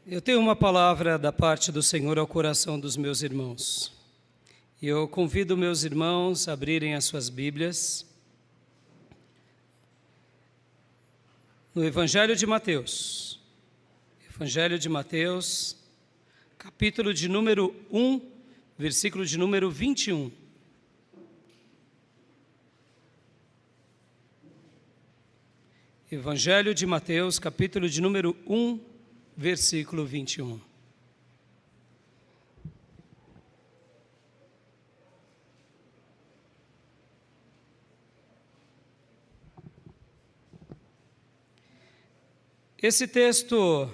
Eu tenho uma palavra da parte do Senhor ao coração dos meus irmãos. E eu convido meus irmãos a abrirem as suas Bíblias no Evangelho de Mateus. Evangelho de Mateus, capítulo de número 1, versículo de número 21. Evangelho de Mateus, capítulo de número 1, versículo 21. Esse texto,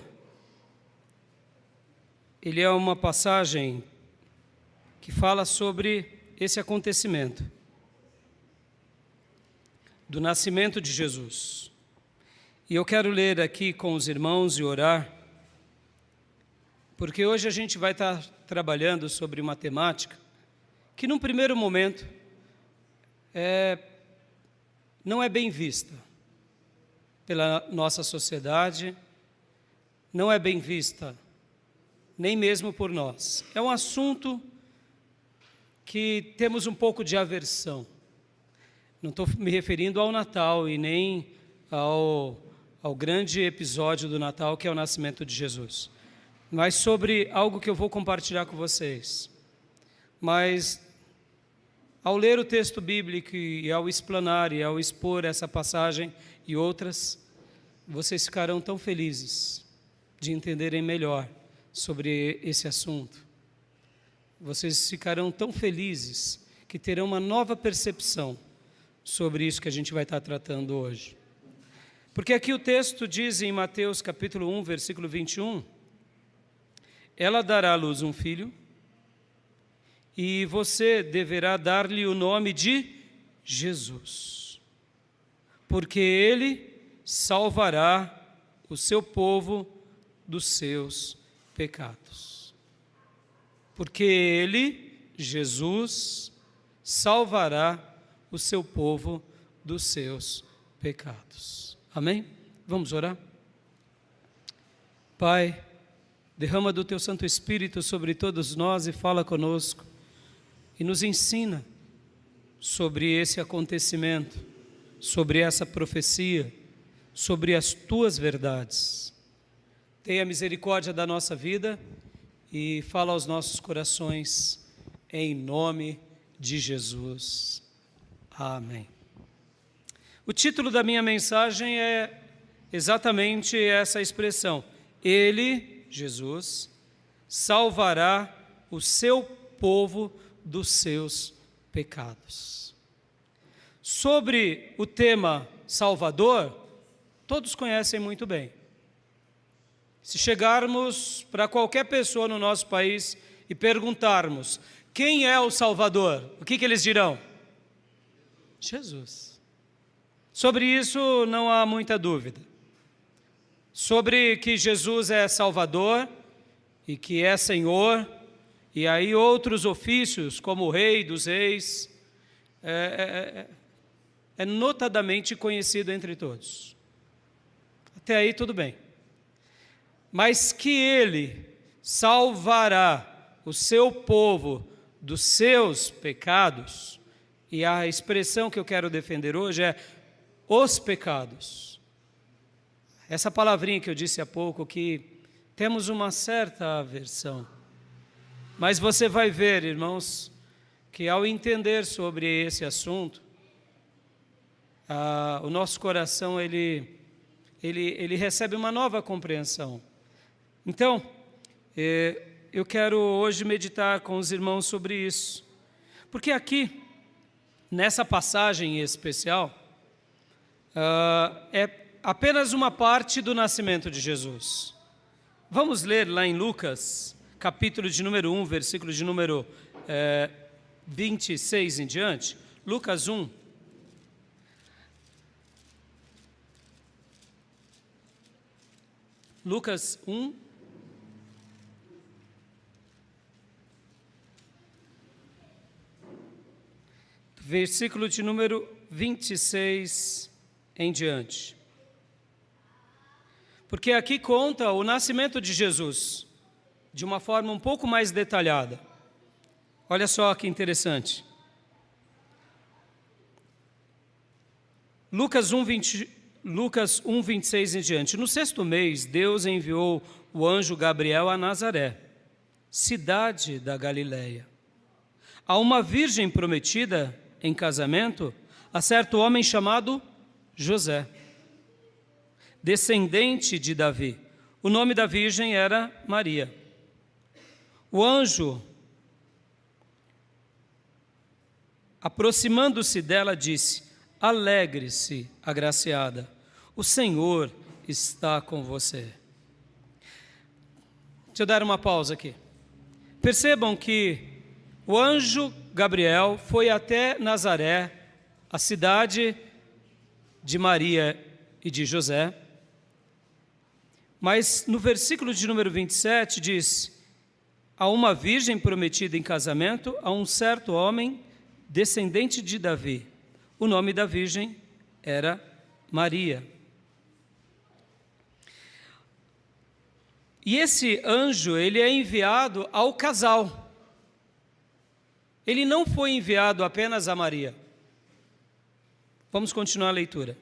ele é uma passagem que fala sobre esse acontecimento do nascimento de Jesus. E eu quero ler aqui com os irmãos e orar, porque hoje a gente vai estar trabalhando sobre uma temática que, num primeiro momento, não é bem vista pela nossa sociedade, não é bem vista nem mesmo por nós. É um assunto que temos um pouco de aversão. Não estou me referindo ao Natal e nem ao grande episódio do Natal, que é o nascimento de Jesus, mas sobre algo que eu vou compartilhar com vocês. Mas, ao ler o texto bíblico e ao explanar e ao expor essa passagem e outras, vocês ficarão tão felizes de entenderem melhor sobre esse assunto. Vocês ficarão tão felizes que terão uma nova percepção sobre isso que a gente vai estar tratando hoje. Porque aqui o texto diz em Mateus capítulo 1, versículo 21, ela dará à luz um filho, e você deverá dar-lhe o nome de Jesus, porque ele salvará o seu povo dos seus pecados. Porque ele, Jesus, salvará o seu povo dos seus pecados. Amém? Vamos orar? Pai, derrama do Teu Santo Espírito sobre todos nós e fala conosco e nos ensina sobre esse acontecimento, sobre essa profecia, sobre as Tuas verdades. Tenha misericórdia da nossa vida e fala aos nossos corações, em nome de Jesus. Amém. O título da minha mensagem é exatamente essa expressão: Ele, Jesus, salvará o seu povo dos seus pecados. Sobre o tema Salvador, todos conhecem muito bem. Se chegarmos para qualquer pessoa no nosso país e perguntarmos quem é o Salvador, o que eles dirão? Jesus. Sobre isso não há muita dúvida. Sobre que Jesus é Salvador e que é Senhor, e aí outros ofícios, como o Rei dos Reis, é notadamente conhecido entre todos. Até aí tudo bem. Mas que Ele salvará o seu povo dos seus pecados, e a expressão que eu quero defender hoje é os pecados. Essa palavrinha que eu disse há pouco, que temos uma certa aversão. Mas você vai ver, irmãos, que ao entender sobre esse assunto, o nosso coração, ele recebe uma nova compreensão. Então, eu quero hoje meditar com os irmãos sobre isso. Porque aqui, nessa passagem em especial, é apenas uma parte do nascimento de Jesus. Vamos ler lá em Lucas, capítulo de número 1, versículo de número 26 em diante. Lucas 1. Lucas 1. Versículo de número 26 em diante. porque aqui conta o nascimento de Jesus, de uma forma um pouco mais detalhada. Olha só que interessante. Lucas 1, 26 em diante. No 6º mês, Deus enviou o anjo Gabriel a Nazaré, cidade da Galileia, a uma virgem prometida em casamento a certo homem chamado José, descendente de Davi. O nome da virgem era Maria. O anjo, aproximando-se dela, disse: alegre-se, agraciada, o Senhor está com você. Deixa eu dar uma pausa aqui. Percebam que o anjo Gabriel foi até Nazaré, a cidade de Maria e de José, mas no versículo de número 27 diz: a uma virgem prometida em casamento a um certo homem descendente de Davi. O nome da virgem era Maria. E esse anjo, ele é enviado ao casal. Ele não foi enviado apenas a Maria. Vamos continuar a leitura.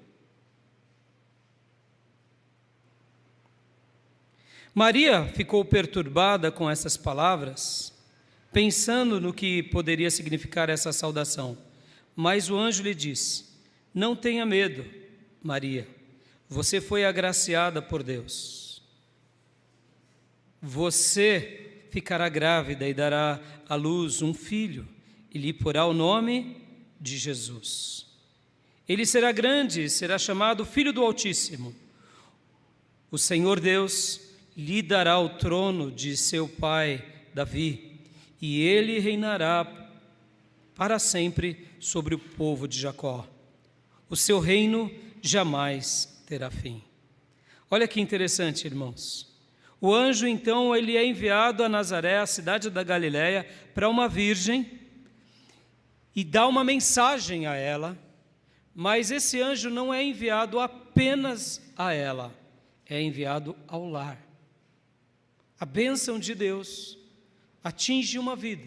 Maria ficou perturbada com essas palavras, pensando no que poderia significar essa saudação. Mas o anjo lhe disse: não tenha medo, Maria, você foi agraciada por Deus. Você ficará grávida e dará à luz um filho, e lhe porá o nome de Jesus. Ele será grande e será chamado Filho do Altíssimo. O Senhor Deus lhe dará o trono de seu pai Davi, e ele reinará para sempre sobre o povo de Jacó. O seu reino jamais terá fim. Olha que interessante, irmãos. O anjo, então, ele é enviado a Nazaré, a cidade da Galileia, para uma virgem e dá uma mensagem a ela, mas esse anjo não é enviado apenas a ela, é enviado ao lar. A bênção de Deus atinge uma vida,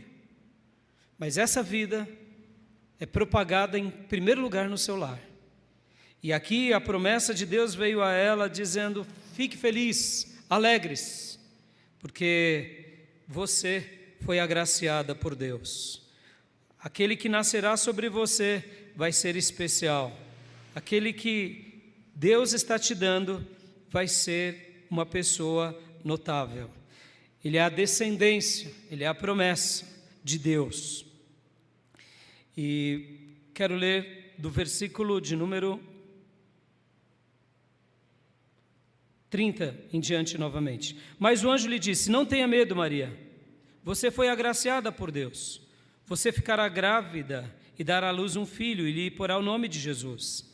mas essa vida é propagada em primeiro lugar no seu lar. E aqui a promessa de Deus veio a ela dizendo: fique feliz, alegre-se, porque você foi agraciada por Deus. Aquele que nascerá sobre você vai ser especial. Aquele que Deus está te dando vai ser uma pessoa notável. Ele é a descendência, ele é a promessa de Deus. E quero ler do versículo de número 30 em diante novamente. Mas o anjo lhe disse: não tenha medo, Maria, você foi agraciada por Deus. Você ficará grávida e dará à luz um filho, e lhe porá o nome de Jesus.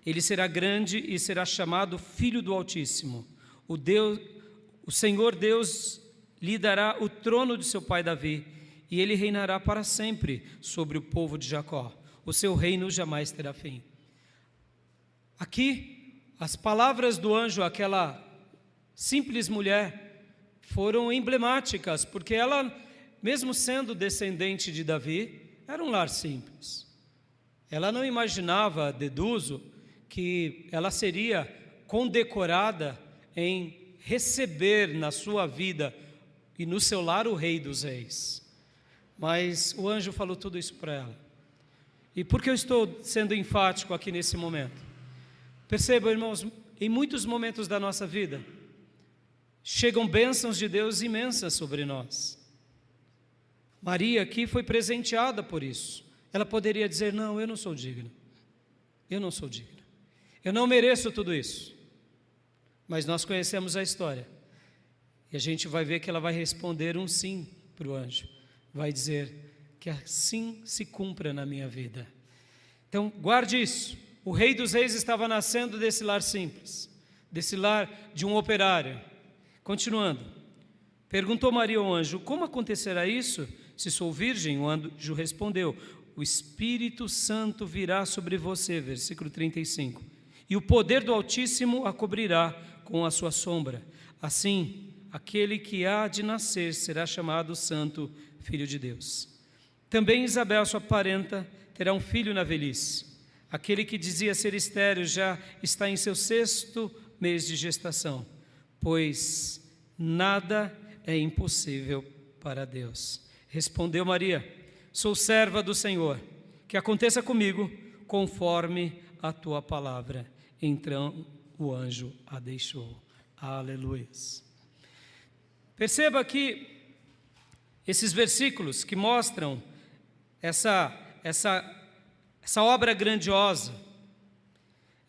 Ele será grande e será chamado Filho do Altíssimo. O Senhor Deus lhe dará o trono de seu pai Davi, e ele reinará para sempre sobre o povo de Jacó. O seu reino jamais terá fim. Aqui, as palavras do anjo àquela simples mulher foram emblemáticas, porque ela, mesmo sendo descendente de Davi, era um lar simples. Ela não imaginava, deduzo, que ela seria condecorada em receber na sua vida e no seu lar o Rei dos Reis. Mas o anjo falou tudo isso para ela. E por que eu estou sendo enfático aqui nesse momento? Percebam, irmãos, em muitos momentos da nossa vida, chegam bênçãos de Deus imensas sobre nós. Maria aqui foi presenteada por isso. Ela poderia dizer: não, eu não sou digna. Eu não sou digna. Eu não mereço tudo isso. Mas nós conhecemos a história. E a gente vai ver que ela vai responder um sim para o anjo. Vai dizer: que assim se cumpra na minha vida. Então, guarde isso. O Rei dos Reis estava nascendo desse lar simples, desse lar de um operário. Continuando. Perguntou Maria ao anjo: como acontecerá isso, se sou virgem? O anjo respondeu: o Espírito Santo virá sobre você, versículo 35, e o poder do Altíssimo a cobrirá com a sua sombra. Assim, aquele que há de nascer será chamado Santo Filho de Deus. Também Isabel, sua parenta, terá um filho na velhice. Aquele que dizia ser estéril já está em seu 6º mês de gestação, pois nada é impossível para Deus. Respondeu Maria: sou serva do Senhor, que aconteça comigo conforme a tua palavra. Então o anjo a deixou. Aleluia. Perceba que esses versículos que mostram essa obra grandiosa,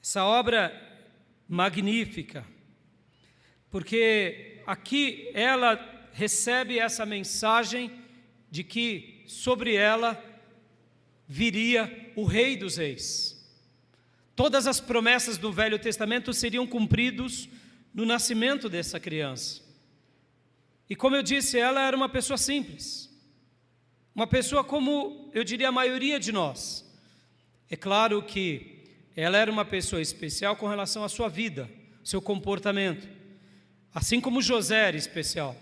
essa obra magnífica, porque aqui ela recebe essa mensagem de que sobre ela viria o Rei dos Reis. Todas as promessas do Velho Testamento seriam cumpridas no nascimento dessa criança. E como eu disse, ela era uma pessoa simples, uma pessoa como eu diria a maioria de nós. É claro que ela era uma pessoa especial com relação à sua vida, seu comportamento, assim como José era especial.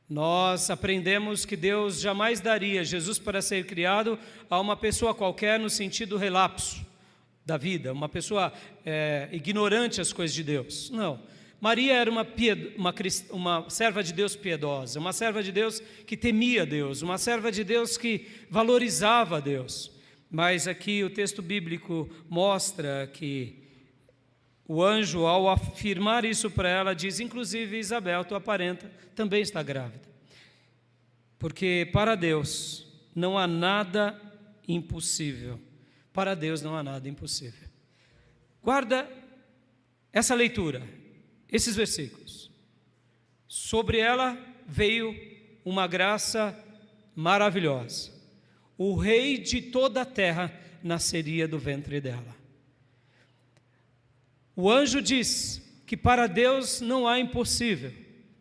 Nós aprendemos que Deus jamais daria Jesus para ser criado a uma pessoa qualquer no sentido relapso da vida, uma pessoa ignorante às coisas de Deus. Não. Maria era uma serva de Deus piedosa, uma serva de Deus que temia Deus, uma serva de Deus que valorizava Deus. Mas aqui o texto bíblico mostra que o anjo, ao afirmar isso para ela, diz: inclusive Isabel, tua parenta, também está grávida. Porque para Deus não há nada impossível. Para Deus não há nada impossível. Guarda essa leitura, esses versículos. Sobre ela veio uma graça maravilhosa. O rei de toda a terra nasceria do ventre dela. O anjo diz que para Deus não há impossível,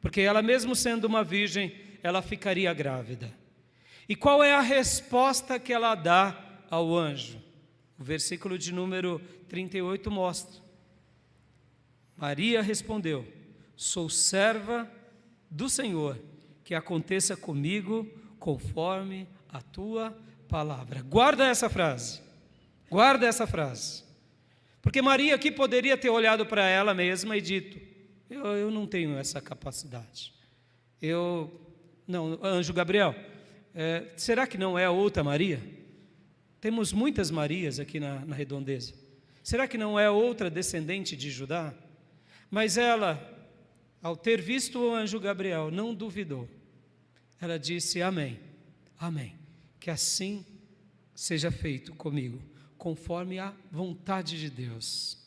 porque ela, mesmo sendo uma virgem, ela ficaria grávida. E qual é a resposta que ela dá ao anjo? O versículo de número 38 mostra. Maria respondeu: sou serva do Senhor, que aconteça comigo conforme a tua palavra. Guarda essa frase, guarda essa frase. Porque Maria aqui poderia ter olhado para ela mesma e dito: eu não tenho essa capacidade. Não, anjo Gabriel, será que não é a outra Maria? Temos muitas Marias aqui na redondeza. Será que não é outra descendente de Judá? Mas ela, ao ter visto o anjo Gabriel, não duvidou. Ela disse: amém, amém, que assim seja feito comigo, conforme a vontade de Deus.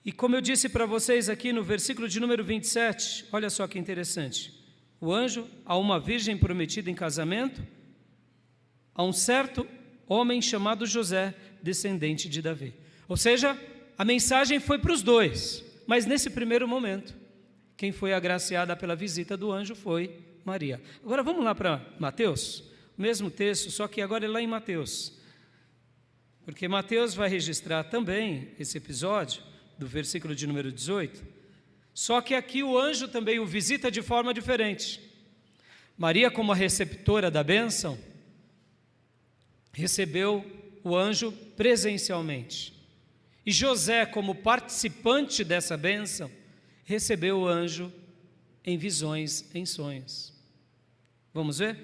E como eu disse para vocês aqui no versículo de número 27, olha só que interessante. O anjo a uma virgem prometida em casamento, a um certo homem chamado José, descendente de Davi. Ou seja, a mensagem foi para os dois, mas nesse primeiro momento, quem foi agraciada pela visita do anjo foi Maria. Agora vamos lá para Mateus, o mesmo texto, só que agora é lá em Mateus. Porque Mateus vai registrar também esse episódio, do versículo de número 18, só que aqui o anjo também o visita de forma diferente. Maria, como a receptora da bênção, recebeu o anjo presencialmente. E José, como participante dessa bênção, recebeu o anjo em visões, em sonhos. Vamos ver?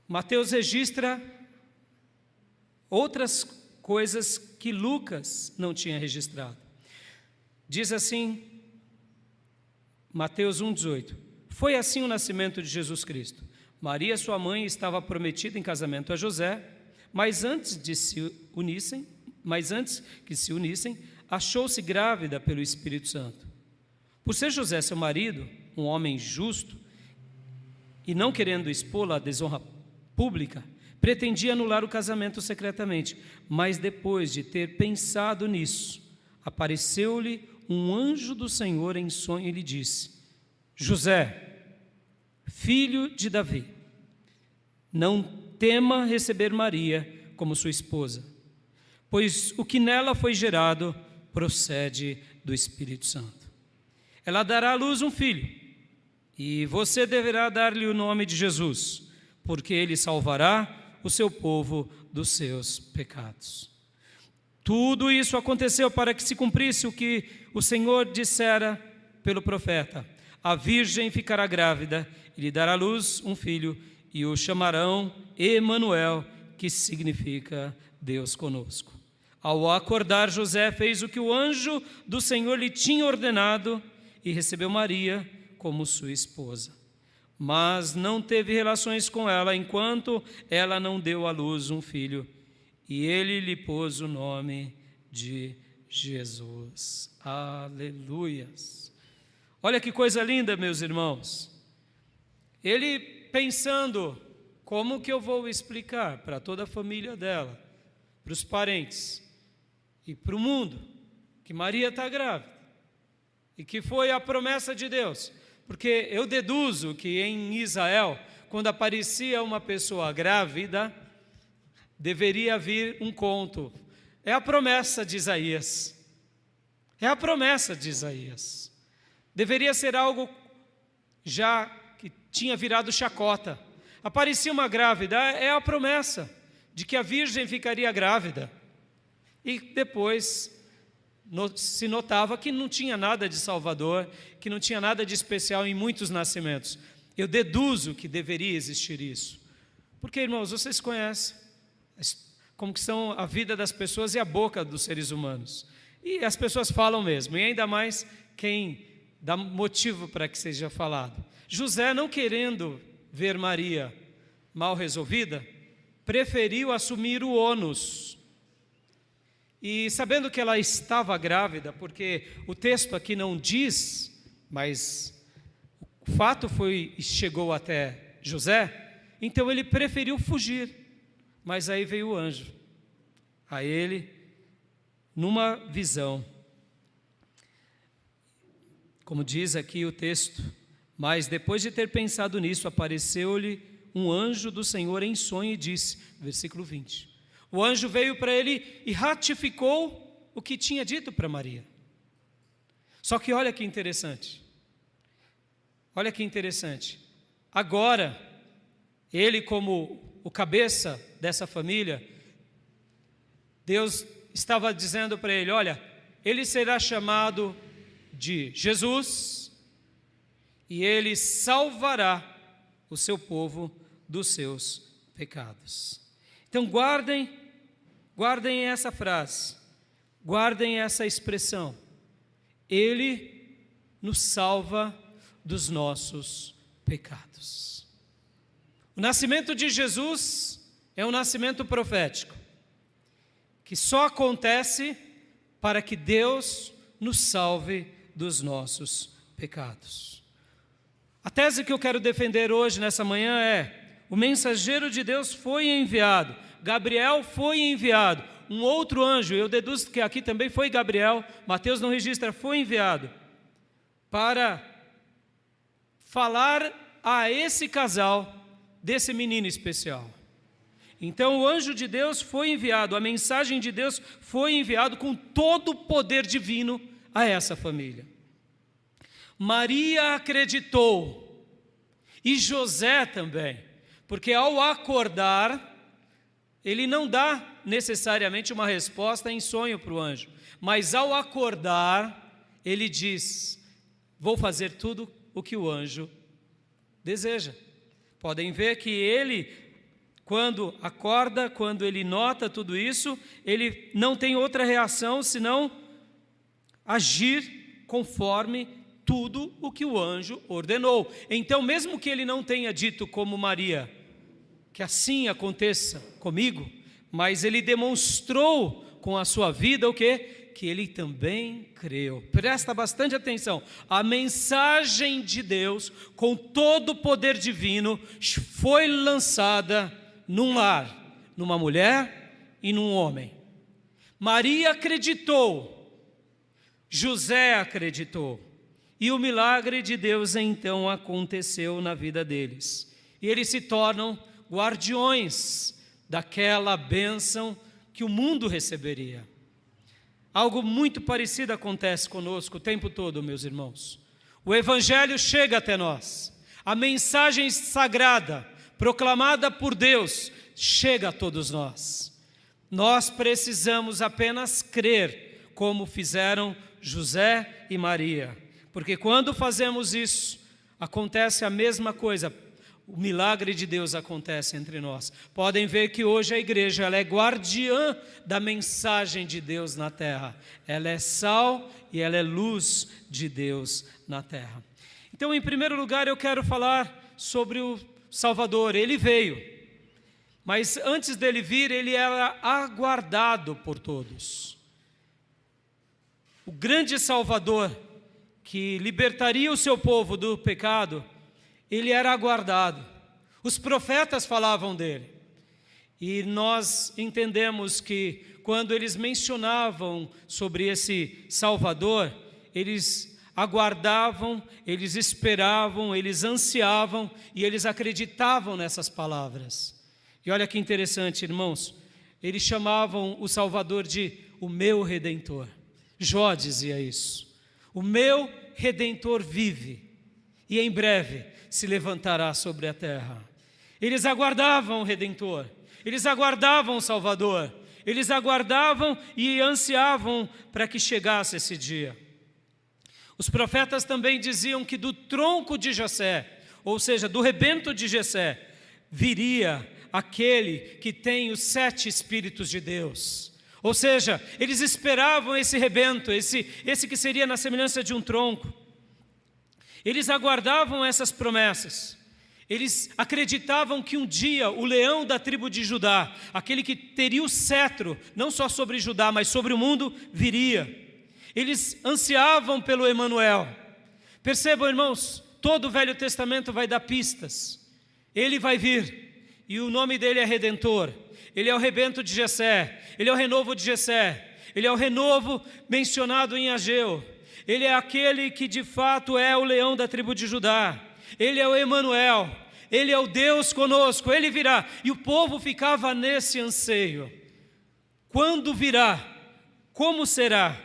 Mateus registra outras coisas que Lucas não tinha registrado. Diz assim, Mateus 1,18: foi assim o nascimento de Jesus Cristo. Maria, sua mãe, estava prometida em casamento a José, mas antes que se unissem, achou-se grávida pelo Espírito Santo. Por ser José seu marido, um homem justo, e não querendo expô-la à desonra pública, pretendia anular o casamento secretamente, mas depois de ter pensado nisso, apareceu-lhe um anjo do Senhor em sonho e lhe disse: José, filho de Davi, não tema receber Maria como sua esposa, pois o que nela foi gerado procede do Espírito Santo. Ela dará à luz um filho, e você deverá dar-lhe o nome de Jesus, porque ele salvará o seu povo dos seus pecados. Tudo isso aconteceu para que se cumprisse o que o Senhor dissera pelo profeta: a virgem ficará grávida e lhe dará à luz um filho, e o chamarão Emanuel, que significa Deus conosco. Ao acordar, José fez o que o anjo do Senhor lhe tinha ordenado e recebeu Maria como sua esposa. Mas não teve relações com ela enquanto ela não deu à luz um filho, e ele lhe pôs o nome de Jesus. Aleluias! Olha que coisa linda, meus irmãos. Ele pensando, como que eu vou explicar para toda a família dela, para os parentes e para o mundo, que Maria está grávida e que foi a promessa de Deus? Porque eu deduzo que em Israel, quando aparecia uma pessoa grávida, deveria vir um conto. É a promessa de Isaías. É a promessa de Isaías. Deveria ser algo já que tinha virado chacota. Aparecia uma grávida, é a promessa de que a virgem ficaria grávida. E depois se notava que não tinha nada de salvador, que não tinha nada de especial em muitos nascimentos. Eu deduzo que deveria existir isso. Porque, irmãos, vocês conhecem como que são a vida das pessoas e a boca dos seres humanos. E as pessoas falam mesmo, e ainda mais quem dá motivo para que seja falado. José, não querendo ver Maria mal resolvida, preferiu assumir o ônus. E sabendo que ela estava grávida, porque o texto aqui não diz, mas o fato chegou até José, então ele preferiu fugir. Mas aí veio o anjo a ele numa visão. Como diz aqui o texto, mas depois de ter pensado nisso, apareceu-lhe um anjo do Senhor em sonho e disse, versículo 20, o anjo veio para ele e ratificou o que tinha dito para Maria. Só que olha que interessante, agora, ele como o cabeça dessa família, Deus estava dizendo para ele, olha, ele será chamado de Jesus e ele salvará o seu povo dos seus pecados. Então guardem essa frase, guardem essa expressão, ele nos salva dos nossos pecados. O nascimento de Jesus é um nascimento profético, que só acontece para que Deus nos salve dos nossos pecados. A tese que eu quero defender hoje, nessa manhã, é: o mensageiro de Deus foi enviado, Gabriel foi enviado, um outro anjo, eu deduzo que aqui também foi Gabriel, Mateus não registra, foi enviado para falar a esse casal desse menino especial. Então o anjo de Deus foi enviado, a mensagem de Deus foi enviado com todo o poder divino a essa família. Maria acreditou, e José também, porque ao acordar, ele não dá necessariamente uma resposta em sonho para o anjo, mas ao acordar, ele diz, vou fazer tudo o que o anjo deseja. Podem ver que ele, quando acorda, quando ele nota tudo isso, ele não tem outra reação senão agir conforme tudo o que o anjo ordenou. Então, mesmo que ele não tenha dito como Maria, que assim aconteça comigo, mas ele demonstrou com a sua vida o quê? Que ele também creu. Presta bastante atenção. A mensagem de Deus, com todo o poder divino, foi lançada num lar, numa mulher e num homem. Maria acreditou, José acreditou, e o milagre de Deus então aconteceu na vida deles. E eles se tornam guardiões daquela bênção que o mundo receberia. Algo muito parecido acontece conosco o tempo todo, meus irmãos. O Evangelho chega até nós. A mensagem sagrada, proclamada por Deus, chega a todos nós. Nós precisamos apenas crer, como fizeram José e Maria. Porque quando fazemos isso, acontece a mesma coisa. O milagre de Deus acontece entre nós. Podem ver que hoje a igreja ela é guardiã da mensagem de Deus na terra. Ela é sal e ela é luz de Deus na terra. Então, em primeiro lugar, eu quero falar sobre o Salvador. Ele veio, mas antes dele vir, ele era aguardado por todos. O grande Salvador, que libertaria o seu povo do pecado, ele era aguardado. Os profetas falavam dele. E nós entendemos que quando eles mencionavam sobre esse Salvador, eles aguardavam, eles esperavam, eles ansiavam e eles acreditavam nessas palavras. E olha que interessante, irmãos, eles chamavam o Salvador de o meu Redentor. Jó dizia isso. O meu Redentor vive e em breve se levantará sobre a terra. Eles aguardavam o Redentor, eles aguardavam o Salvador, eles aguardavam e ansiavam para que chegasse esse dia. Os profetas também diziam que do tronco de Jessé, ou seja, do rebento de Jessé, viria aquele que tem os 7 Espíritos de Deus. Ou seja, eles esperavam esse rebento, esse que seria na semelhança de um tronco. Eles aguardavam essas promessas. Eles acreditavam que um dia o leão da tribo de Judá, aquele que teria o cetro, não só sobre Judá, mas sobre o mundo, viria. Eles ansiavam pelo Emanuel. Percebam, irmãos, todo o Velho Testamento vai dar pistas. Ele vai vir, e o nome dele é Redentor. Ele é o rebento de Jessé, ele é o renovo de Jessé, ele é o renovo mencionado em Ageu. Ele é aquele que de fato é o leão da tribo de Judá. Ele é o Emanuel, ele é o Deus conosco, ele virá. E o povo ficava nesse anseio. Quando virá? Como será?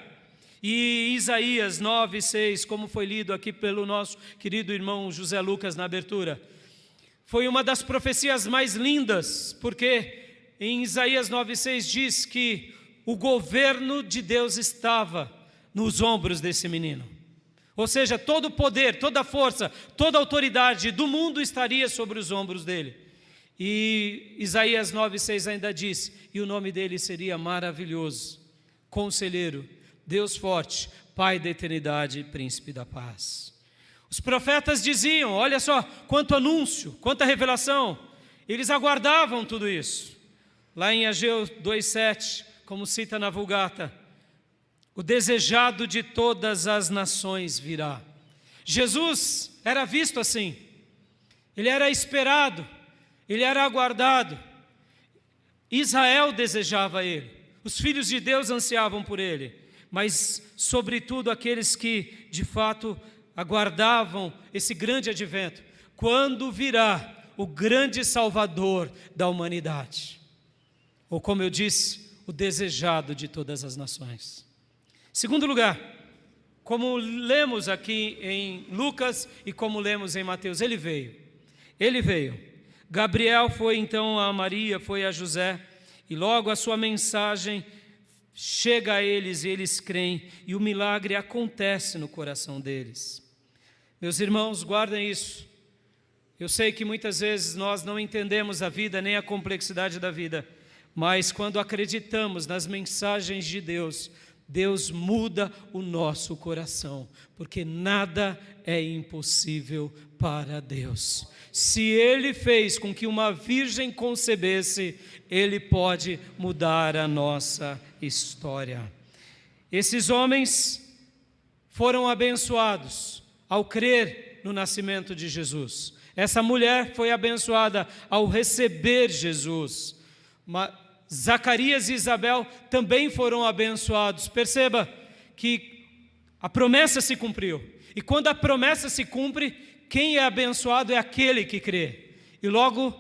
E Isaías 9:6, como foi lido aqui pelo nosso querido irmão José Lucas na abertura, foi uma das profecias mais lindas, porque em Isaías 9:6 diz que o governo de Deus estava nos ombros desse menino. Ou seja, todo o poder, toda a força, toda a autoridade do mundo estaria sobre os ombros dele. E Isaías 9:6 ainda diz, e o nome dele seria maravilhoso, Conselheiro, Deus forte, Pai da eternidade e Príncipe da paz. Os profetas diziam, olha só, quanto anúncio, quanta revelação, eles aguardavam tudo isso. Lá em Ageu 2:7, como cita na Vulgata, o desejado de todas as nações virá. Jesus era visto assim, ele era esperado, ele era aguardado. Israel desejava ele, os filhos de Deus ansiavam por ele, mas sobretudo aqueles que de fato aguardavam esse grande advento, quando virá o grande Salvador da humanidade, ou como eu disse, o desejado de todas as nações. Segundo lugar, como lemos aqui em Lucas e como lemos em Mateus, ele veio. Gabriel foi então a Maria, foi a José, e logo a sua mensagem chega a eles e eles creem, e o milagre acontece no coração deles. Meus irmãos, guardem isso. Eu sei que muitas vezes nós não entendemos a vida, nem a complexidade da vida, mas quando acreditamos nas mensagens de Deus, Deus muda o nosso coração, porque nada é impossível para Deus. Se Ele fez com que uma virgem concebesse, Ele pode mudar a nossa história. Esses homens foram abençoados ao crer no nascimento de Jesus. Essa mulher foi abençoada ao receber Jesus. Zacarias e Isabel também foram abençoados. Perceba que a promessa se cumpriu. E quando a promessa se cumpre, quem é abençoado é aquele que crê. E logo,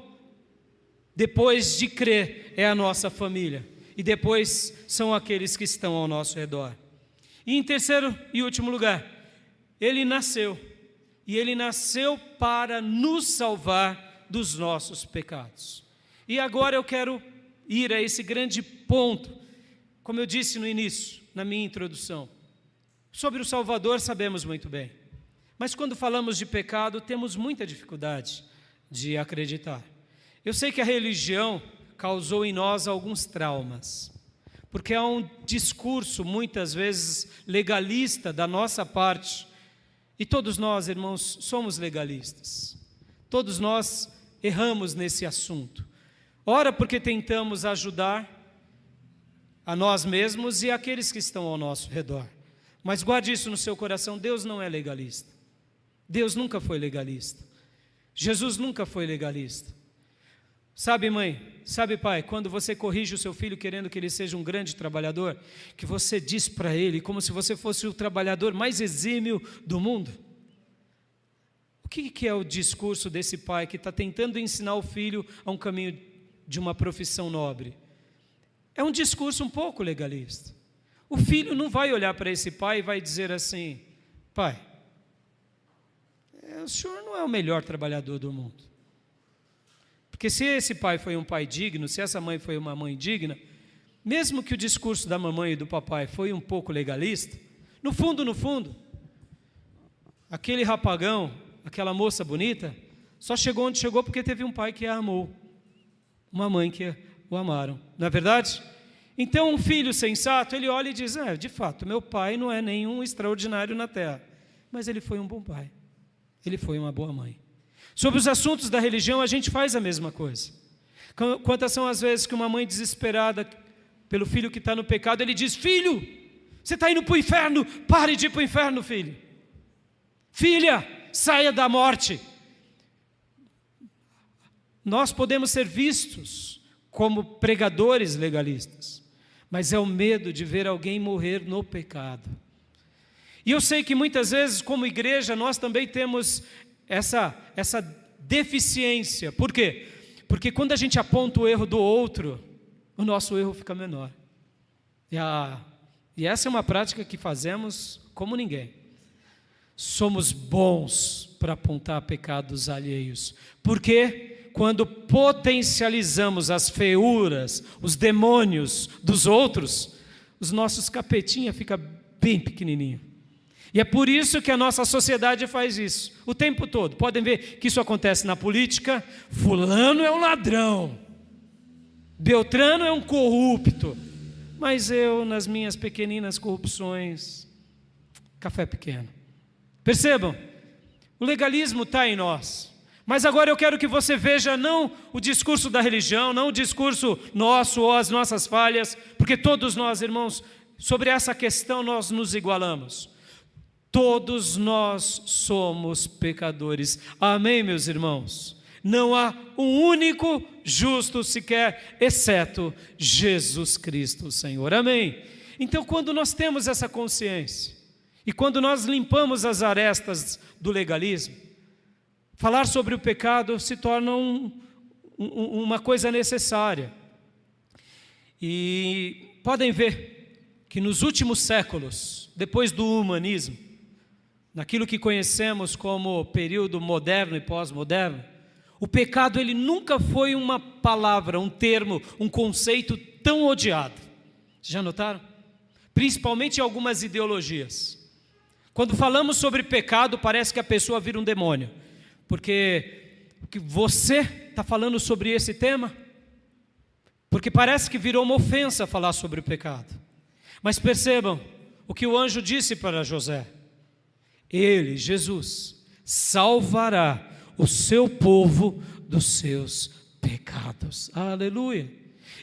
depois de crer, é a nossa família. e depois são aqueles que estão ao nosso redor. E em terceiro e último lugar, ele nasceu, e ele nasceu para nos salvar dos nossos pecados. E agora eu quero ir a esse grande ponto, como eu disse no início, na minha introdução. Sobre o Salvador sabemos muito bem, mas quando falamos de pecado, temos muita dificuldade de acreditar. Eu sei que a religião causou em nós alguns traumas, porque há um discurso muitas vezes legalista da nossa parte, e todos nós, irmãos, somos legalistas, todos nós erramos nesse assunto, ora porque tentamos ajudar a nós mesmos e aqueles que estão ao nosso redor, mas guarde isso no seu coração, Deus não é legalista, Deus nunca foi legalista, Jesus nunca foi legalista. Sabe, mãe, sabe, pai, quando você corrige o seu filho querendo que ele seja um grande trabalhador, que você diz para ele como se você fosse o trabalhador mais exímio do mundo? O que é o discurso desse pai que está tentando ensinar o filho a um caminho de uma profissão nobre? É um discurso um pouco legalista. O filho não vai olhar para esse pai e vai dizer assim: pai, o senhor não é o melhor trabalhador do mundo. Porque se esse pai foi um pai digno, se essa mãe foi uma mãe digna, mesmo que o discurso da mamãe e do papai foi um pouco legalista, no fundo, aquele rapagão, aquela moça bonita, só chegou onde chegou porque teve um pai que a amou, uma mãe que o amaram, não é verdade? Então um filho sensato, ele olha e diz: de fato, meu pai não é nenhum extraordinário na terra, mas ele foi um bom pai, ele foi uma boa mãe. Sobre os assuntos da religião, a gente faz a mesma coisa. Quantas são as vezes que uma mãe desesperada pelo filho que está no pecado, ele diz: filho, você está indo para o inferno, pare de ir para o inferno, filho. Filha, saia da morte. Nós podemos ser vistos como pregadores legalistas, mas é o medo de ver alguém morrer no pecado. E eu sei que muitas vezes, como igreja, nós também temos essa deficiência. Por quê? Porque quando a gente aponta o erro do outro, o nosso erro fica menor. E essa é uma prática que fazemos como ninguém. Somos bons para apontar pecados alheios. Porque quando potencializamos as feiuras, os demônios dos outros, os nossos capetinha ficam bem pequenininho. E é por isso que a nossa sociedade faz isso, o tempo todo. Podem ver que isso acontece na política. Fulano é um ladrão, Beltrano é um corrupto, mas eu, nas minhas pequeninas corrupções, café pequeno. Percebam, o legalismo está em nós. Mas agora eu quero que você veja não o discurso da religião, não o discurso nosso ou as nossas falhas, porque todos nós, irmãos, sobre essa questão nós nos igualamos. Todos nós somos pecadores. Amém, meus irmãos? Não há um único justo sequer, exceto Jesus Cristo, o Senhor. Amém? Então, quando nós temos essa consciência, e quando nós limpamos as arestas do legalismo, falar sobre o pecado se torna uma coisa necessária. E podem ver que nos últimos séculos, depois do humanismo, naquilo que conhecemos como período moderno e pós-moderno, o pecado ele nunca foi uma palavra, um termo, um conceito tão odiado. Já notaram? Principalmente em algumas ideologias. Quando falamos sobre pecado, parece que a pessoa vira um demônio. Porque você está falando sobre esse tema? Porque parece que virou uma ofensa falar sobre o pecado. Mas percebam o que o anjo disse para José. Ele, Jesus, salvará o seu povo dos seus pecados. Aleluia.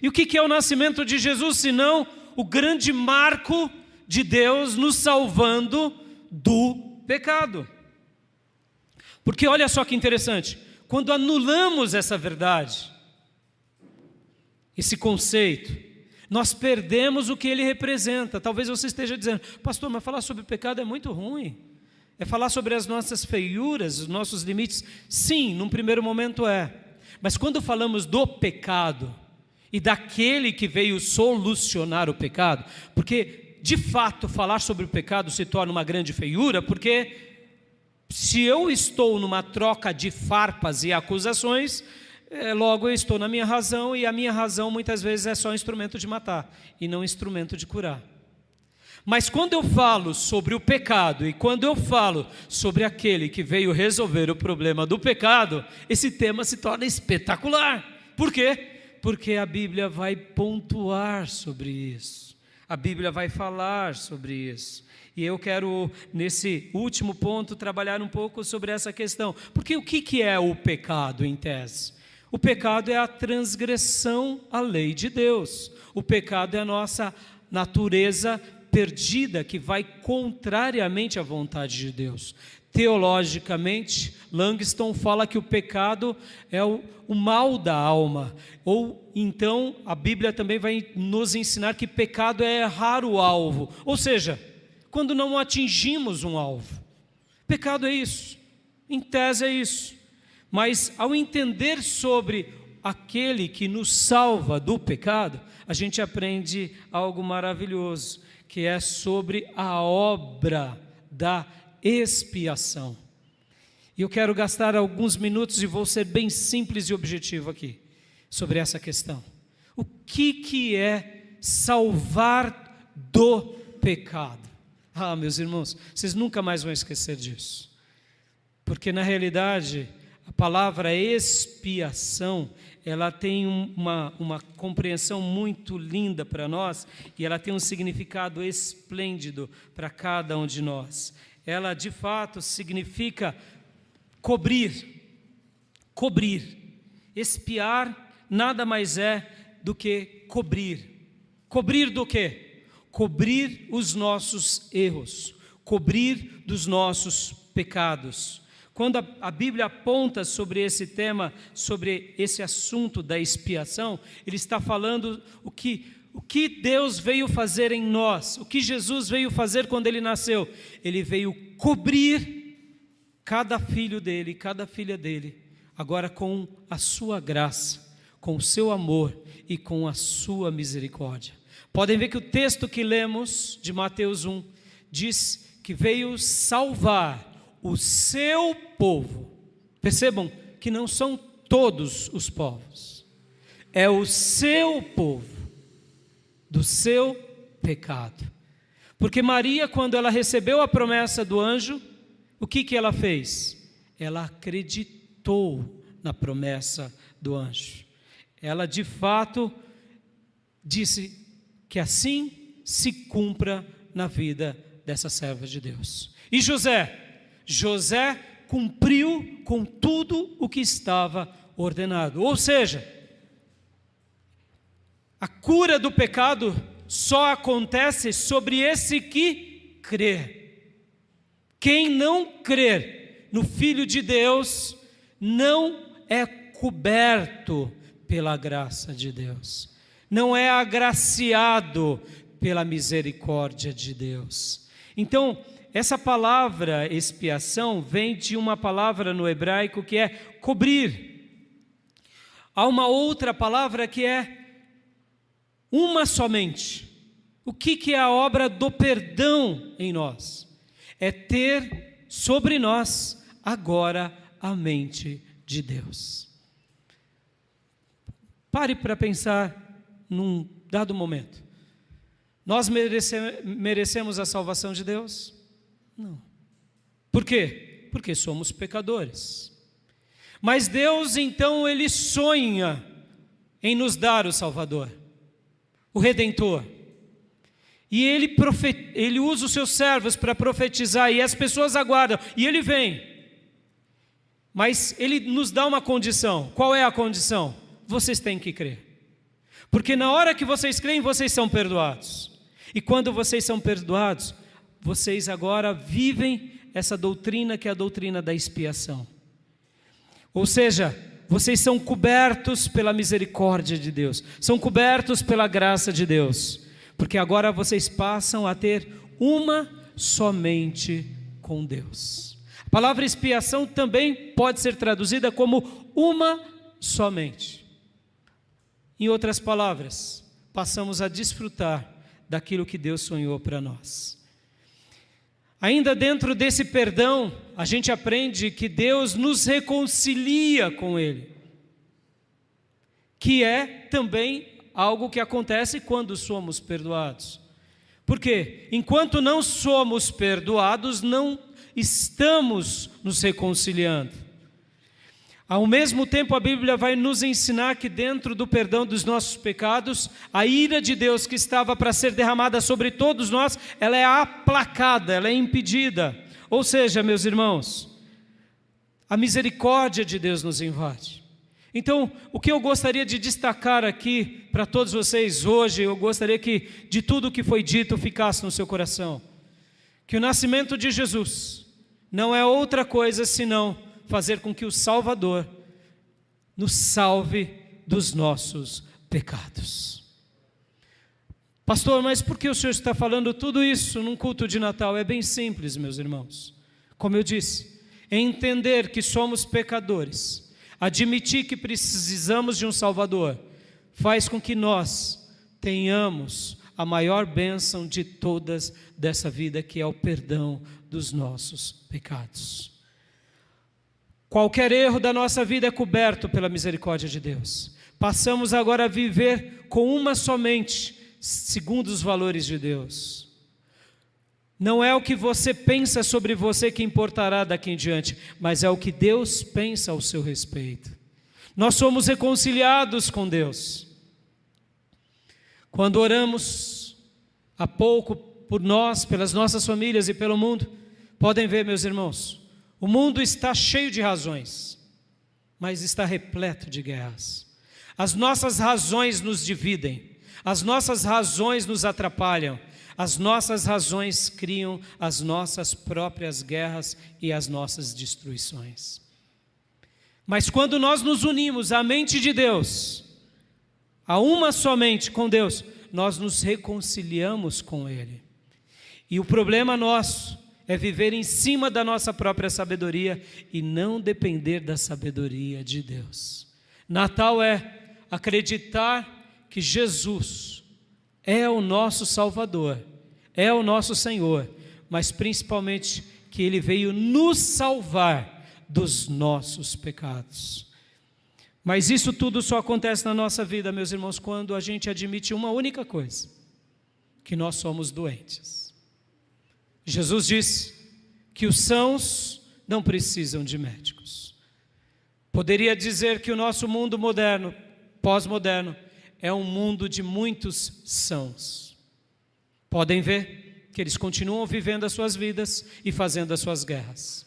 E o que é o nascimento de Jesus, senão o grande marco de Deus nos salvando do pecado? Porque olha só que interessante, quando anulamos essa verdade, esse conceito, nós perdemos o que ele representa. Talvez você esteja dizendo: pastor, mas falar sobre pecado é muito ruim. É falar sobre as nossas feiuras, os nossos limites. Sim, num primeiro momento é. Mas quando falamos do pecado, e daquele que veio solucionar o pecado, porque de fato falar sobre o pecado se torna uma grande feiura, porque se eu estou numa troca de farpas e acusações, logo eu estou na minha razão, e a minha razão muitas vezes é só instrumento de matar e não instrumento de curar. Mas quando eu falo sobre o pecado e quando eu falo sobre aquele que veio resolver o problema do pecado, esse tema se torna espetacular. Por quê? Porque a Bíblia vai pontuar sobre isso. A Bíblia vai falar sobre isso. E eu quero, nesse último ponto, trabalhar um pouco sobre essa questão. Porque o que é o pecado, em tese? O pecado é a transgressão à lei de Deus. O pecado é a nossa natureza perdida, que vai contrariamente à vontade de Deus. Teologicamente, Langston fala que o pecado é o mal da alma, ou então a Bíblia também vai nos ensinar que pecado é errar o alvo, ou seja, quando não atingimos um alvo. Pecado é isso, em tese é isso, mas ao entender sobre aquele que nos salva do pecado, a gente aprende algo maravilhoso, que é sobre a obra da expiação. E eu quero gastar alguns minutos e vou ser bem simples e objetivo aqui, sobre essa questão. O que é salvar do pecado? Ah, meus irmãos, vocês nunca mais vão esquecer disso. Porque na realidade, a palavra expiação, ela tem uma compreensão muito linda para nós, e ela tem um significado esplêndido para cada um de nós. Ela, de fato, significa cobrir. Expiar nada mais é do que cobrir. Cobrir do quê? Cobrir os nossos erros, cobrir dos nossos pecados. Quando a Bíblia aponta sobre esse tema, sobre esse assunto da expiação, ele está falando o que Deus veio fazer em nós, o que Jesus veio fazer quando ele nasceu. Ele veio cobrir cada filho dele, cada filha dele, agora com a sua graça, com o seu amor e com a sua misericórdia. Podem ver que o texto que lemos de Mateus 1 diz que veio salvar o seu povo. Percebam que não são todos os povos, é o seu povo, do seu pecado. Porque Maria, quando ela recebeu a promessa do anjo, o que ela fez? Ela acreditou na promessa do anjo. Ela de fato disse que assim se cumpra na vida dessa serva de Deus. E José cumpriu com tudo o que estava ordenado. Ou seja, a cura do pecado só acontece sobre esse que crê. Quem não crer no Filho de Deus não é coberto pela graça de Deus, não é agraciado pela misericórdia de Deus. Então, essa palavra expiação vem de uma palavra no hebraico que é cobrir. Há uma outra palavra que é uma somente. O que é a obra do perdão em nós? É ter sobre nós agora a mente de Deus. Pare para pensar num dado momento. Nós merecemos a salvação de Deus? Não. Por quê? Porque somos pecadores. Mas Deus, então, Ele sonha em nos dar o Salvador, o Redentor. E Ele usa os seus servos para profetizar, e as pessoas aguardam, e Ele vem. Mas Ele nos dá uma condição. Qual é a condição? Vocês têm que crer. Porque na hora que vocês creem, vocês são perdoados. E quando vocês são perdoados, vocês agora vivem essa doutrina que é a doutrina da expiação. Ou seja, vocês são cobertos pela misericórdia de Deus, são cobertos pela graça de Deus, porque agora vocês passam a ter uma somente com Deus. A palavra expiação também pode ser traduzida como uma somente. Em outras palavras, passamos a desfrutar daquilo que Deus sonhou para nós. Ainda dentro desse perdão, a gente aprende que Deus nos reconcilia com Ele, que é também algo que acontece quando somos perdoados. Porque enquanto não somos perdoados, não estamos nos reconciliando. Ao mesmo tempo, a Bíblia vai nos ensinar que dentro do perdão dos nossos pecados, a ira de Deus que estava para ser derramada sobre todos nós, ela é aplacada, ela é impedida. Ou seja, meus irmãos, a misericórdia de Deus nos invade. Então, o que eu gostaria de destacar aqui para todos vocês hoje, eu gostaria que de tudo que foi dito ficasse no seu coração. Que o nascimento de Jesus não é outra coisa senão fazer com que o Salvador nos salve dos nossos pecados. Pastor, mas por que o senhor está falando tudo isso num culto de Natal? É bem simples, meus irmãos. Como eu disse, é entender que somos pecadores, admitir que precisamos de um Salvador, faz com que nós tenhamos a maior bênção de todas dessa vida, que é o perdão dos nossos pecados. Qualquer erro da nossa vida é coberto pela misericórdia de Deus. Passamos agora a viver com uma somente, segundo os valores de Deus. Não é o que você pensa sobre você que importará daqui em diante, mas é o que Deus pensa ao seu respeito. Nós somos reconciliados com Deus. Quando oramos há pouco por nós, pelas nossas famílias e pelo mundo, podem ver, meus irmãos, o mundo está cheio de razões, mas está repleto de guerras. As nossas razões nos dividem, as nossas razões nos atrapalham, as nossas razões criam as nossas próprias guerras e as nossas destruições. Mas quando nós nos unimos à mente de Deus, a uma somente com Deus, nós nos reconciliamos com Ele. E o problema nosso é viver em cima da nossa própria sabedoria e não depender da sabedoria de Deus. Natal é acreditar que Jesus é o nosso Salvador, é o nosso Senhor, mas principalmente que Ele veio nos salvar dos nossos pecados. Mas isso tudo só acontece na nossa vida, meus irmãos, quando a gente admite uma única coisa, que nós somos doentes. Jesus disse que os sãos não precisam de médicos. Poderia dizer que o nosso mundo moderno, pós-moderno, é um mundo de muitos sãos. Podem ver que eles continuam vivendo as suas vidas e fazendo as suas guerras.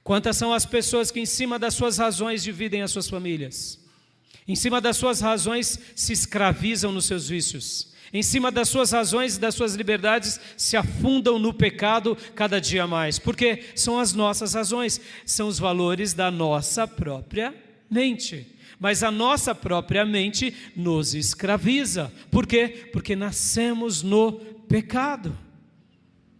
Quantas são as pessoas que em cima das suas razões dividem as suas famílias? Em cima das suas razões se escravizam nos seus vícios. Em cima das suas razões e das suas liberdades se afundam no pecado cada dia mais. Porque são as nossas razões, são os valores da nossa própria mente. Mas a nossa própria mente nos escraviza. Por quê? Porque nascemos no pecado.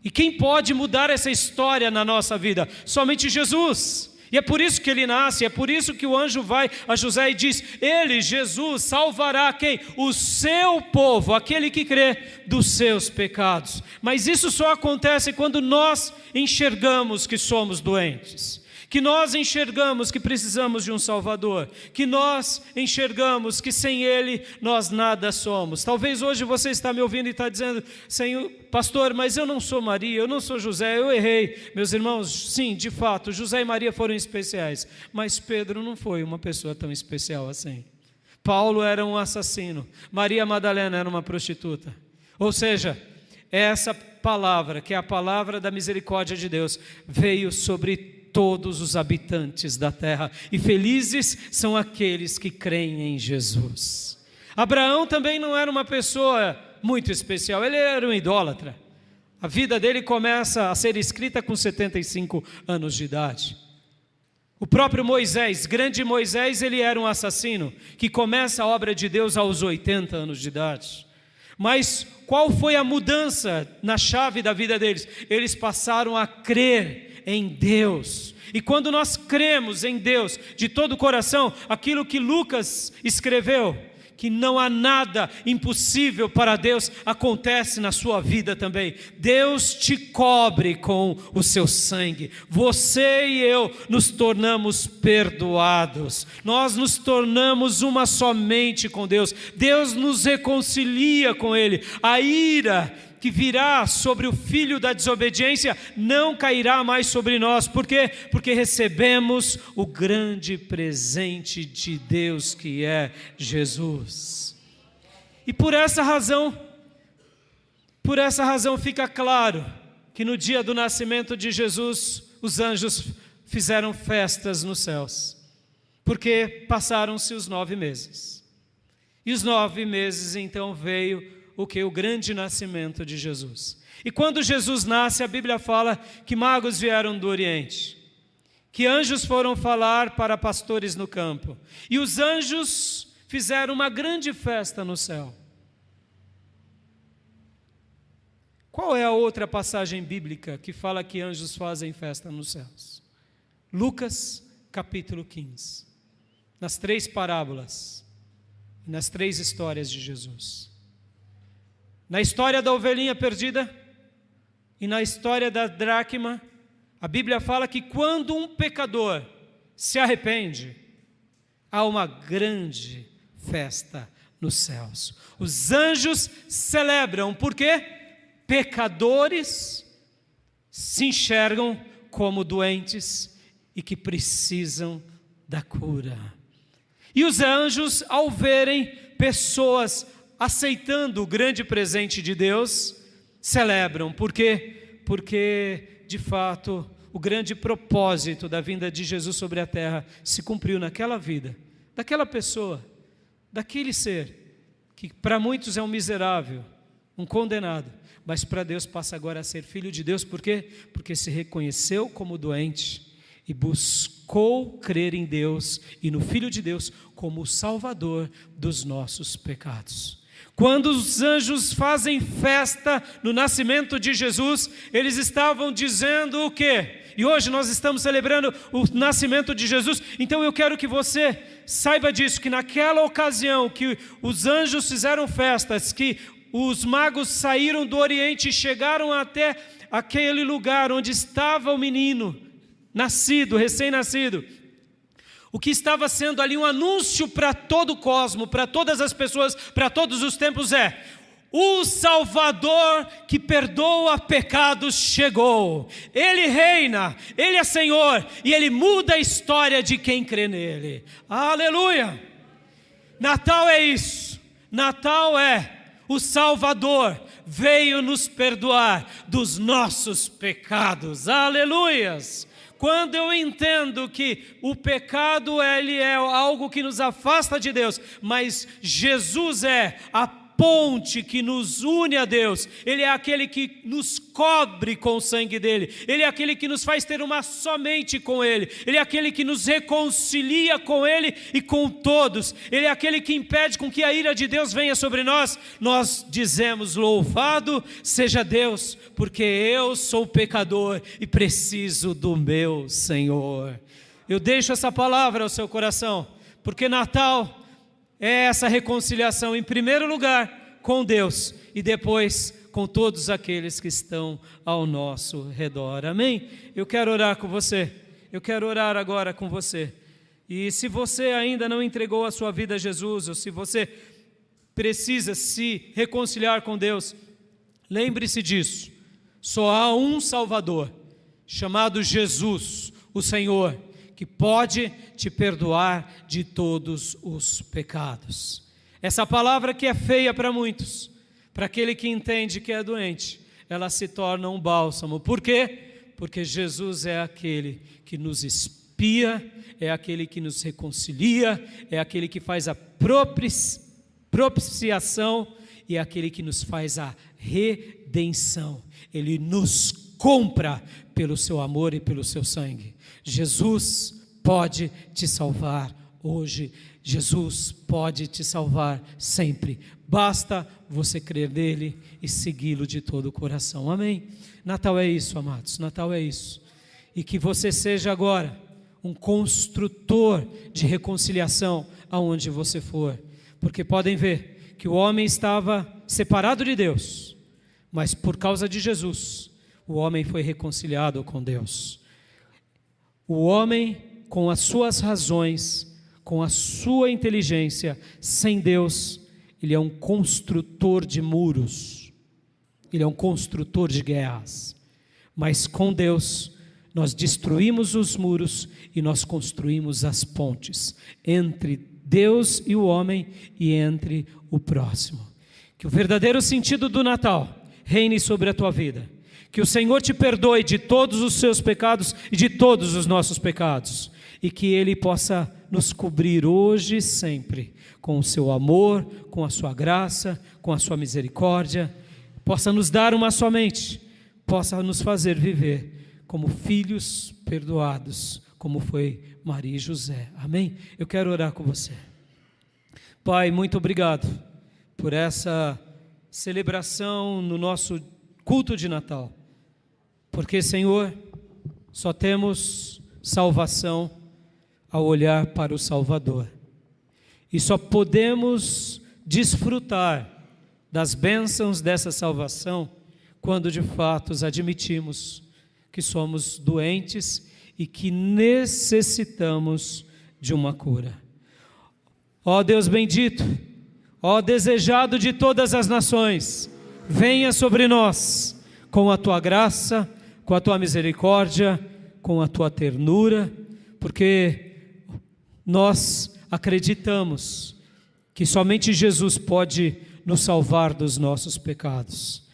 E quem pode mudar essa história na nossa vida? Somente Jesus. E é por isso que ele nasce, é por isso que o anjo vai a José e diz: ele, Jesus, salvará quem? O seu povo, aquele que crê, dos seus pecados. Mas isso só acontece quando nós enxergamos que somos doentes, que nós enxergamos que precisamos de um Salvador, que nós enxergamos que sem Ele nós nada somos. Talvez hoje você está me ouvindo e está dizendo: Senhor, pastor, mas eu não sou Maria, eu não sou José, eu errei. Meus irmãos, sim, de fato, José e Maria foram especiais, mas Pedro não foi uma pessoa tão especial assim. Paulo era um assassino, Maria Madalena era uma prostituta. Ou seja, essa palavra, que é a palavra da misericórdia de Deus, veio sobre todos os habitantes da terra, e felizes são aqueles que creem em Jesus. Abraão também não era uma pessoa muito especial, ele era um idólatra. A vida dele começa a ser escrita com 75 anos de idade. O próprio Moisés, grande Moisés, ele era um assassino, que começa a obra de Deus aos 80 anos de idade. Mas qual foi a mudança na chave da vida deles? Eles passaram a crer em Deus. E quando nós cremos em Deus de todo o coração, aquilo que Lucas escreveu, que não há nada impossível para Deus, acontece na sua vida também. Deus te cobre com o seu sangue. Você e eu nos tornamos perdoados. Nós nos tornamos uma só mente com Deus. Deus nos reconcilia com Ele. A ira que virá sobre o filho da desobediência não cairá mais sobre nós. Por quê? Porque recebemos o grande presente de Deus, que é Jesus. E por essa razão fica claro que no dia do nascimento de Jesus, os anjos fizeram festas nos céus, porque passaram-se os 9 meses. E os 9 meses então veio o grande nascimento de Jesus. E quando Jesus nasce, a Bíblia fala que magos vieram do Oriente, que anjos foram falar para pastores no campo, e os anjos fizeram uma grande festa no céu. Qual é a outra passagem bíblica que fala que anjos fazem festa nos céus? Lucas capítulo 15, nas 3 parábolas, nas 3 histórias de Jesus. Na história da ovelhinha perdida e na história da dracma, a Bíblia fala que quando um pecador se arrepende, há uma grande festa nos céus. Os anjos celebram, porque pecadores se enxergam como doentes e que precisam da cura. E os anjos, ao verem pessoas aceitando o grande presente de Deus, celebram. Por quê? Porque, de fato, o grande propósito da vinda de Jesus sobre a terra se cumpriu naquela vida, daquela pessoa, daquele ser, que para muitos é um miserável, um condenado, mas para Deus passa agora a ser filho de Deus. Por quê? Porque se reconheceu como doente e buscou crer em Deus e no Filho de Deus como o Salvador dos nossos pecados. Quando os anjos fazem festa no nascimento de Jesus, eles estavam dizendo o quê? E hoje nós estamos celebrando o nascimento de Jesus. Então eu quero que você saiba disso, que naquela ocasião que os anjos fizeram festas, que os magos saíram do Oriente e chegaram até aquele lugar onde estava o menino nascido, recém-nascido, o que estava sendo ali um anúncio para todo o cosmo, para todas as pessoas, para todos os tempos é: o Salvador que perdoa pecados chegou. Ele reina, Ele é Senhor e Ele muda a história de quem crê nele. Aleluia! Natal é isso. Natal é o Salvador veio nos perdoar dos nossos pecados. Aleluias! Quando eu entendo que o pecado ele é algo que nos afasta de Deus, mas Jesus é a ponte que nos une a Deus, Ele é aquele que nos cobre com o sangue dEle, Ele é aquele que nos faz ter uma só mente com Ele, Ele é aquele que nos reconcilia com Ele e com todos, Ele é aquele que impede com que a ira de Deus venha sobre nós. Nós dizemos: louvado seja Deus, porque eu sou pecador e preciso do meu Senhor. Eu deixo essa palavra ao seu coração, porque Natal é essa reconciliação, em primeiro lugar, com Deus e depois com todos aqueles que estão ao nosso redor. Amém? Eu quero orar com você. Eu quero orar agora com você. E se você ainda não entregou a sua vida a Jesus, ou se você precisa se reconciliar com Deus, lembre-se disso. Só há um Salvador, chamado Jesus, o Senhor, que pode te perdoar de todos os pecados. Essa palavra que é feia para muitos, para aquele que entende que é doente, ela se torna um bálsamo. Por quê? Porque Jesus é aquele que nos expia, é aquele que nos reconcilia, é aquele que faz a propiciação e é aquele que nos faz a redenção. Ele nos compra pelo seu amor e pelo seu sangue. Jesus pode te salvar hoje. Jesus pode te salvar sempre. Basta você crer nele e segui-lo de todo o coração. Amém? Natal é isso, amados. Natal é isso. E que você seja agora um construtor de reconciliação aonde você for. porque podem ver que o homem estava separado de Deus, mas por causa de Jesus, o homem foi reconciliado com Deus. O homem, com as suas razões, com a sua inteligência, sem Deus, ele é um construtor de muros, ele é um construtor de guerras. Mas com Deus, nós destruímos os muros e nós construímos as pontes entre Deus e o homem e entre o próximo. Que o verdadeiro sentido do Natal reine sobre a tua vida. Que o Senhor te perdoe de todos os seus pecados e de todos os nossos pecados. E que Ele possa nos cobrir hoje e sempre com o seu amor, com a sua graça, com a sua misericórdia. Possa nos dar uma só mente, possa nos fazer viver como filhos perdoados, como foi Maria e José. Amém? Eu quero orar com você. Pai, muito obrigado por essa celebração no nosso culto de Natal. Porque, Senhor, só temos salvação ao olhar para o Salvador. E só podemos desfrutar das bênçãos dessa salvação quando de fato admitimos que somos doentes e que necessitamos de uma cura. Ó Deus bendito, ó desejado de todas as nações, venha sobre nós com a tua graça, com a tua misericórdia, com a tua ternura, porque nós acreditamos que somente Jesus pode nos salvar dos nossos pecados,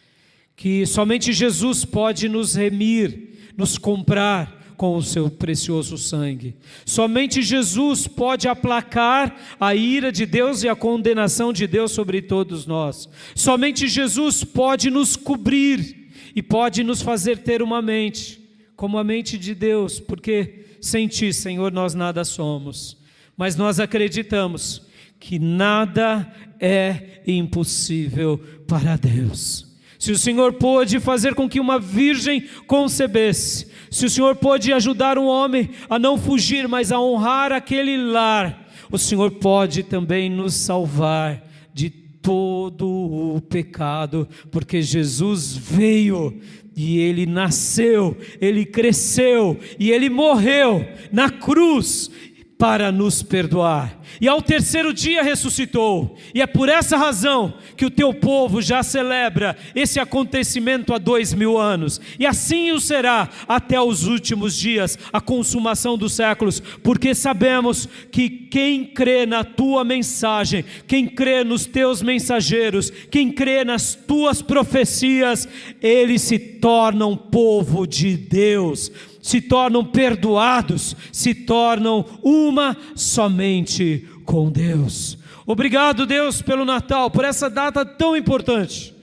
que somente Jesus pode nos remir, nos comprar com o seu precioso sangue. Somente Jesus pode aplacar a ira de Deus e a condenação de Deus sobre todos nós. Somente Jesus pode nos cobrir e pode nos fazer ter uma mente, como a mente de Deus, porque sem Ti, Senhor, nós nada somos. Mas nós acreditamos que nada é impossível para Deus. Se o Senhor pôde fazer com que uma virgem concebesse, se o Senhor pôde ajudar um homem a não fugir, mas a honrar aquele lar, o Senhor pode também nos salvar de todo o pecado, porque Jesus veio e Ele nasceu, Ele cresceu e Ele morreu na cruz para nos perdoar, e ao terceiro dia ressuscitou, e é por essa razão que o teu povo já celebra esse acontecimento há 2000 anos, e assim o será até os últimos dias, a consumação dos séculos, porque sabemos que quem crê na tua mensagem, quem crê nos teus mensageiros, quem crê nas tuas profecias, eles se tornam povo de Deus, se tornam perdoados, se tornam uma somente com Deus. Obrigado, Deus, pelo Natal, por essa data tão importante,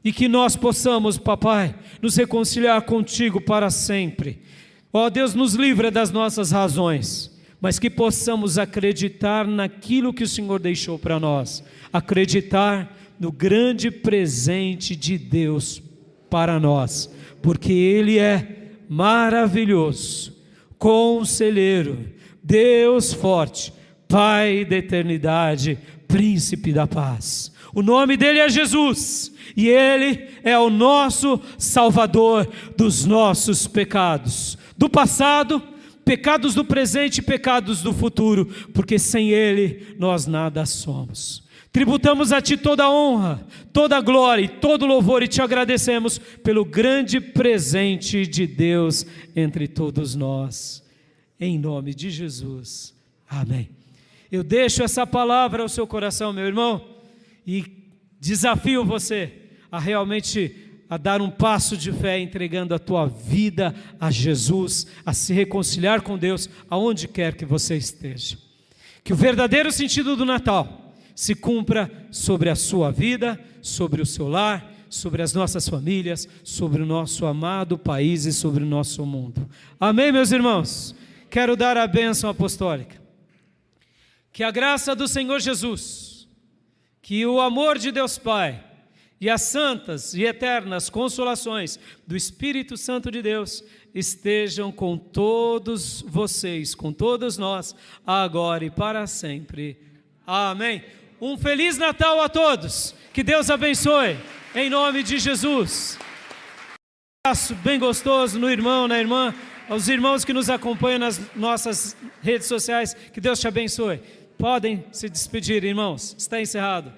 e que nós possamos, papai, nos reconciliar contigo para sempre. Ó Deus, nos livra das nossas razões, mas que possamos acreditar naquilo que o Senhor deixou para nós, acreditar no grande presente de Deus para nós, porque Ele é maravilhoso, conselheiro, Deus forte, Pai da eternidade, príncipe da paz. O nome dele é Jesus, e ele é o nosso Salvador dos nossos pecados, do passado, pecados do presente e pecados do futuro, porque sem ele nós nada somos. Tributamos a Ti toda a honra, toda a glória e todo o louvor, e Te agradecemos pelo grande presente de Deus entre todos nós. Em nome de Jesus. Amém. Eu deixo essa palavra ao seu coração, meu irmão, e desafio você a realmente dar um passo de fé, entregando a tua vida a Jesus, a se reconciliar com Deus, aonde quer que você esteja. Que o verdadeiro sentido do Natal se cumpra sobre a sua vida, sobre o seu lar, sobre as nossas famílias, sobre o nosso amado país e sobre o nosso mundo. Amém, meus irmãos? Quero dar a bênção apostólica. Que a graça do Senhor Jesus, que o amor de Deus Pai e as santas e eternas consolações do Espírito Santo de Deus estejam com todos vocês, com todos nós, agora e para sempre. Amém. Um Feliz Natal a todos. Que Deus abençoe. Em nome de Jesus. Um abraço bem gostoso no irmão, na irmã, aos irmãos que nos acompanham nas nossas redes sociais. Que Deus te abençoe. Podem se despedir, irmãos. Está encerrado.